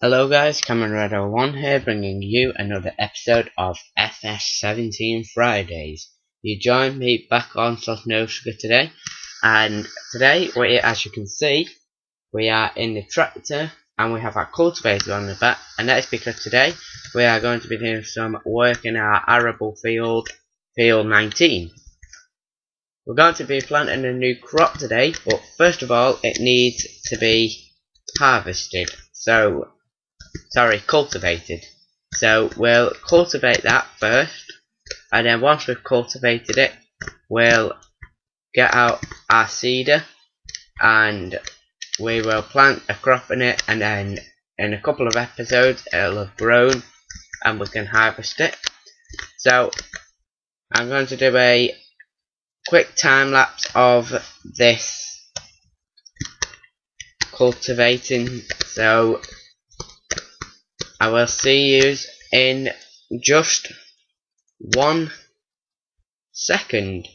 Hello guys, Cameron1 here, bringing you another episode of FS17 Fridays. You joined me back on Salt No Sugar today, and today, as you can see, we are in the tractor and we have our cultivator on the back, and that is because today we are going to be doing some work in our arable field, field 19. We're going to be planting a new crop today, but first of all it needs to be harvested. Cultivated. So we'll cultivate that first, and then once we've cultivated it, we'll get out our seeder and we will plant a crop in it, and then in a couple of episodes it'll have grown and we can harvest it. So I'm going to do a quick time lapse of this cultivating, so I will see you in just 1 second.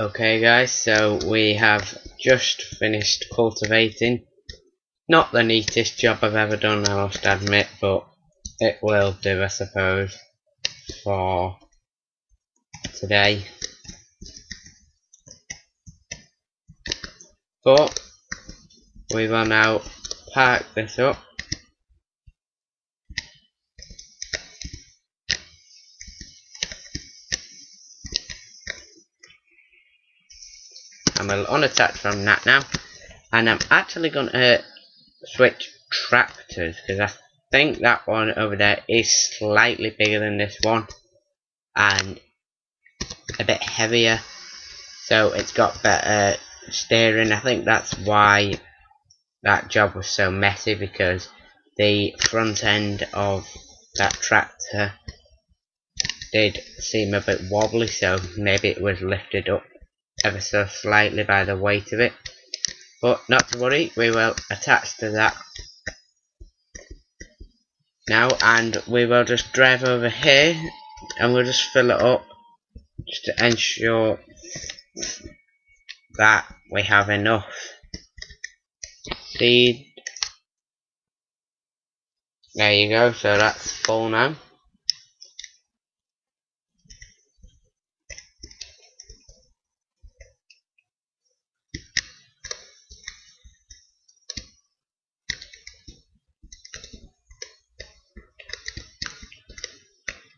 Okay guys, so we have just finished cultivating. Not the neatest job I've ever done, I must admit, but it will do, I suppose, for today. But we will now park this up. I'm unattached from that now, and I'm actually going to switch tractors because I think that one over there is slightly bigger than this one and a bit heavier, so it's got better steering. I think that's why that job was so messy, because the front end of that tractor did seem a bit wobbly, so maybe it was lifted up ever so slightly by the weight of it. But not to worry, we will attach to that now, and we will just drive over here and we'll just fill it up just to ensure that we have enough seed. There you go, so that's full now.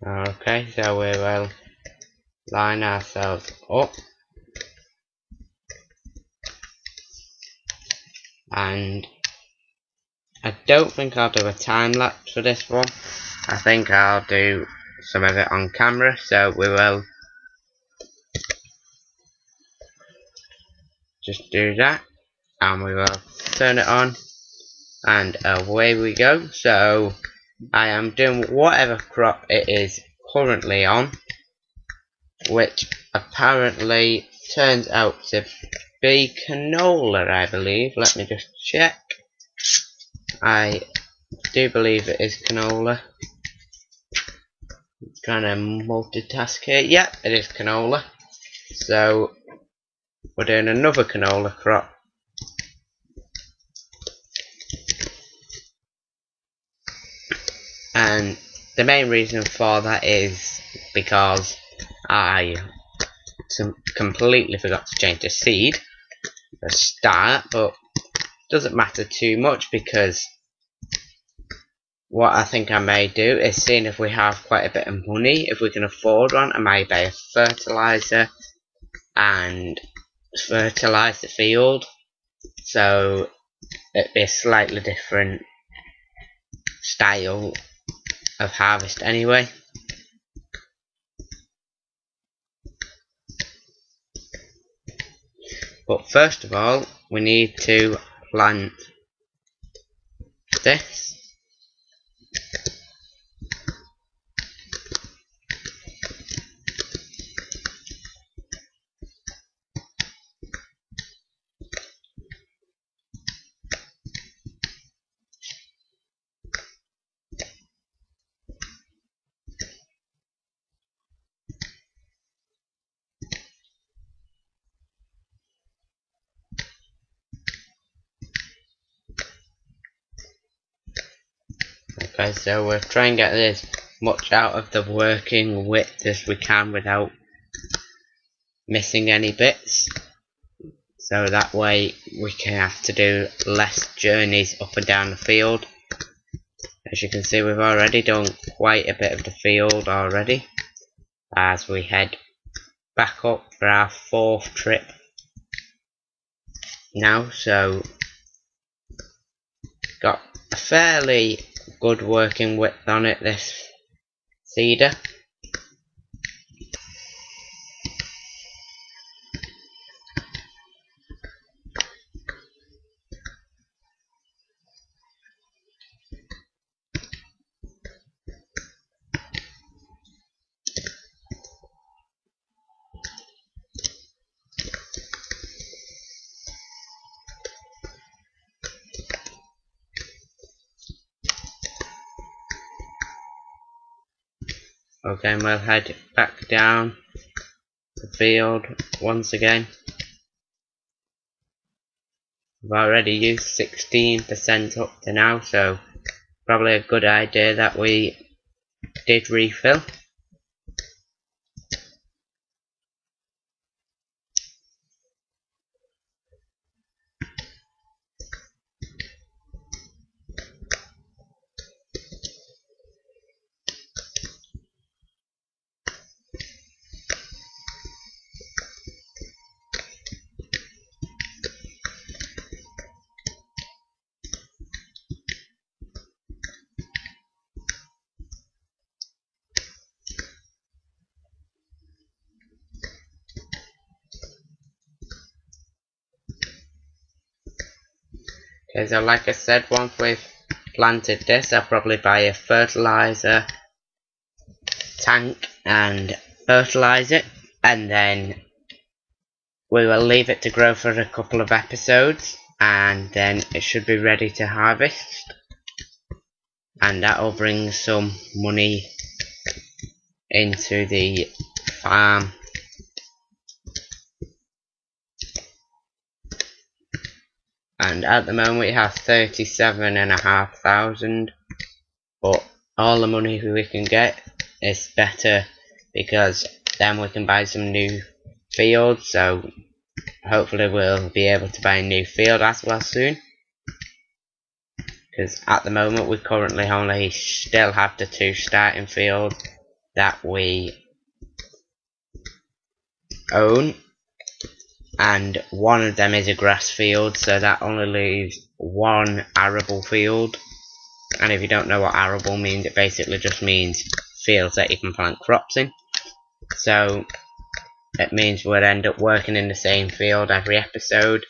Okay, so we will line ourselves up, and I don't think I'll do a time lapse for this one. I think I'll do some of it on camera, so we will just do that, and we will turn it on, and away we go. So I am doing whatever crop it is currently on, which apparently turns out to be canola, I believe. Let me just check. I do believe it is canola. I'm trying to multitask here. Yep, it is canola. So we're doing another canola crop. And the main reason for that is because I completely forgot to change the seed at the start, but doesn't matter too much, because what I think I may do is, seeing if we have quite a bit of money, if we can afford one, I may buy a fertiliser and fertilise the field, so it'd be a slightly different style of harvest anyway. But first of all, we need to plant this. Okay, so we'll try and get as much out of the working width as we can without missing any bits, so that way we can have to do less journeys up and down the field. As you can see, we've already done quite a bit of the field already, as we head back up for our 4th trip now. So got a fairly good working width on it, this seeder. Okay, and we'll head back down the field once again. We've already used 16% up to now, so probably a good idea that we did refill. Okay, so like I said, once we've planted this, I'll probably buy a fertiliser tank and fertilise it, and then we will leave it to grow for a couple of episodes, and then it should be ready to harvest, and that will bring some money into the farm. And at the moment we have 37,500, but all the money we can get is better, because then we can buy some new fields, so hopefully we'll be able to buy a new field as well soon, because at the moment we currently only still have the 2 starting fields, that we own, and one of them is a grass field, so that only leaves one arable field. And if you don't know what arable means, it basically just means fields that you can plant crops in. So it means we'll end up working in the same field every episode,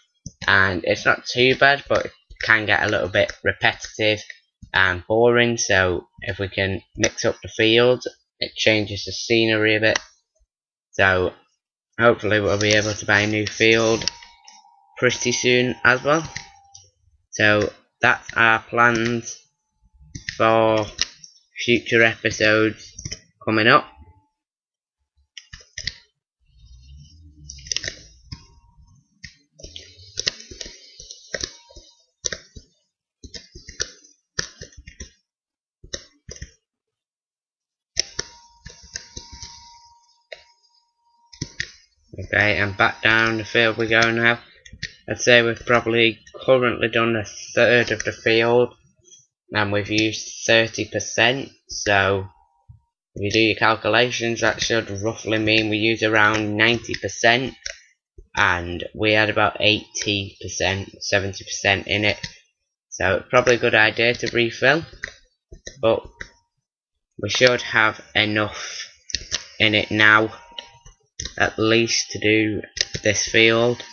and it's not too bad, but it can get a little bit repetitive and boring. So if we can mix up the fields, it changes the scenery a bit. So hopefully we'll be able to buy a new field pretty soon as well. So that's our plans for future episodes coming up. Okay, and back down the field we go now. I'd say we've probably currently done a third of the field, and we've used 30%, so if you do your calculations, that should roughly mean we use around 90%, and we had about 80%, 70% in it, so it's probably a good idea to refill, but we should have enough in it now, at least to do this field.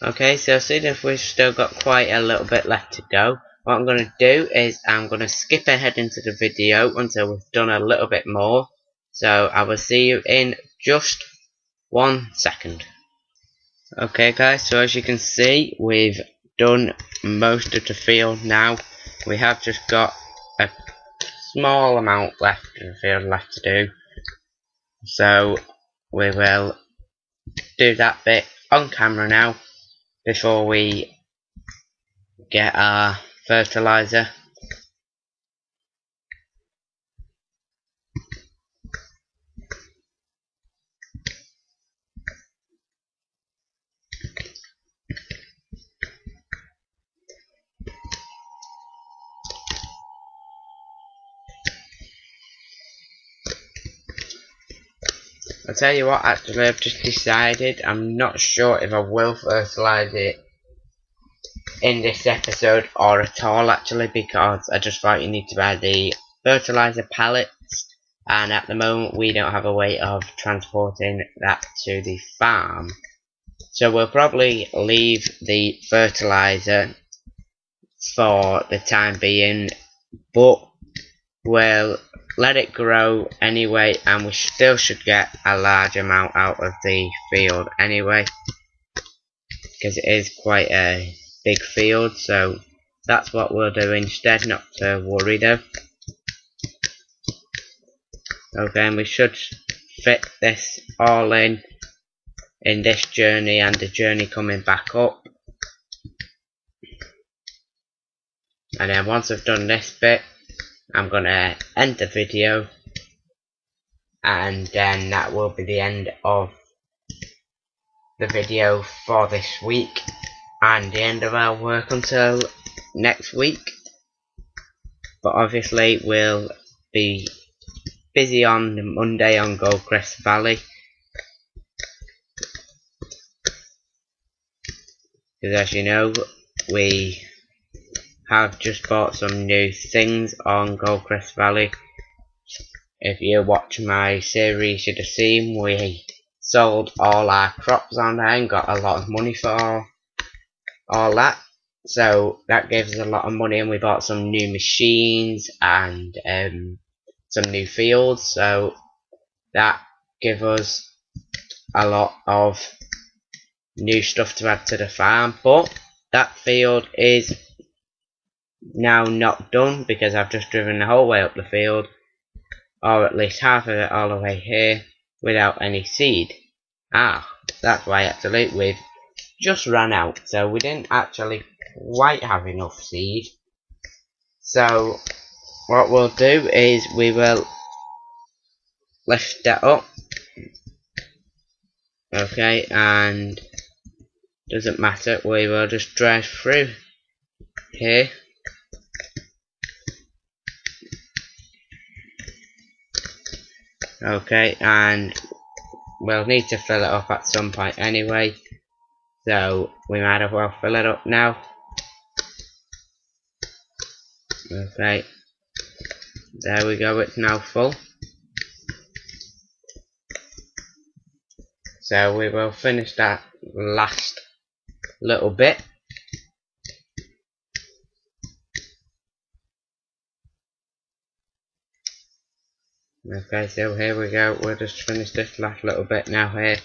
Okay, so seeing if we've still got quite a little bit left to go, what I'm going to do is I'm going to skip ahead into the video until we've done a little bit more. So I will see you in just 1 second. Okay guys, so as you can see, we've done most of the field now. We have just got a small amount left of the field left to do. So we will do that bit on camera now, before we get our fertilizer. I'll tell you what, actually I've just decided I'm not sure if I will fertilise it in this episode or at all, actually, because I just thought you need to buy the fertilizer pallets, and at the moment we don't have a way of transporting that to the farm. So we'll probably leave the fertilizer for the time being, but we'll let it grow anyway, and we still should get a large amount out of the field anyway, because it is quite a big field. So that's what we'll do instead, not to worry though. Okay, and we should fit this all in this journey and the journey coming back up. And then once I've done this bit, I'm gonna end the video, and then that will be the end of the video for this week, and the end of our work until next week. But obviously we'll be busy on the Monday on Goldcrest Valley, because as you know, we have just bought some new things on Goldcrest Valley. If you watch my series, you'd have seen we sold all our crops on there and got a lot of money for all that. So that gave us a lot of money, and we bought some new machines and some new fields. So that gave us a lot of new stuff to add to the farm. But that field is now not done because I've just driven the whole way up the field, or at least half of it all the way here, without any seed. That's why actually we've just ran out, so we didn't actually quite have enough seed. So what we'll do is we will lift that up, okay, and doesn't matter, we will just drive through here. Okay, and we'll need to fill it up at some point anyway, so we might as well fill it up now. Okay, there we go, it's now full. So we will finish that last little bit. Okay, so here we go, we'll just finish this last little bit now here.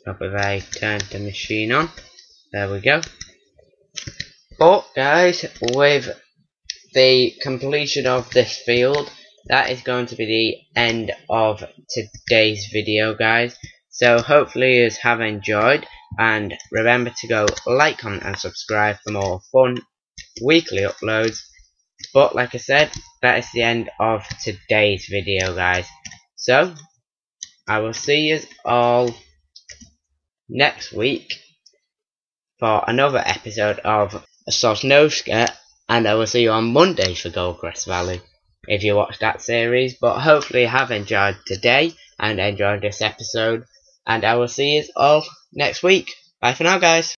Top of I turn the machine on. There we go. But guys, with the completion of this field, that is going to be the end of today's video, guys. So hopefully you have enjoyed, and remember to go like, comment and subscribe for more fun weekly uploads. But like I said, that is the end of today's video, guys. So I will see you all next week for another episode of Sosnoska, and I will see you on Monday for Goldcrest Valley if you watch that series. But hopefully you have enjoyed today and enjoyed this episode, and I will see you all next week. Bye for now, guys.